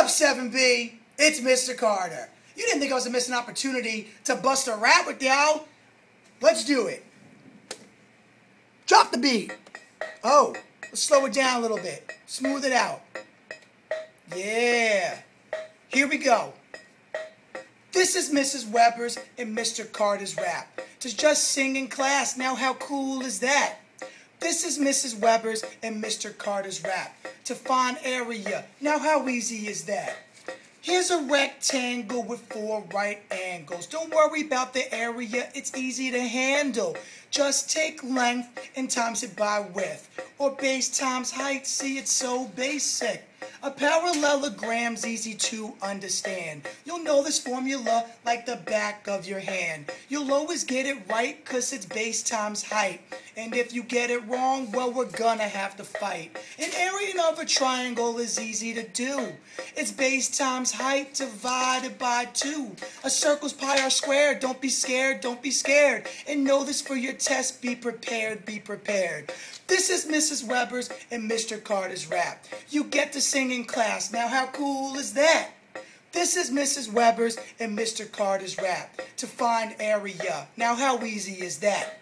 up, 7B? It's Mr. Carter. You didn't think I was missing an opportunity to bust a rap with y'all? Let's do it. Drop the beat. Oh, let's slow it down a little bit. Smooth it out. Yeah. Here we go. This is Mrs. Weber's and Mr. Carter's rap. To just sing in class, now how cool is that? This is Mrs. Weber's and Mr. Carter's rap. To find area, now how easy is that? Here's a rectangle with 4 right angles. Don't worry about the area, it's easy to handle. Just take length and times it by width. Or base times height, see it's so basic. A parallelogram's easy to understand. You'll know this formula like the back of your hand. You'll always get it right cause it's base times height. And if you get it wrong, well we're gonna have to fight. An area of a triangle is easy to do. It's base times height divided by 2. A circle's pi r squared. Don't be scared, don't be scared. And know this for your test, be prepared, be prepared. This is Mrs. Weber's and Mr. Carter's rap. You get to sing in class, now how cool is that? This is Mrs. Weber's and Mr. Carter's rap. To find area, now how easy is that?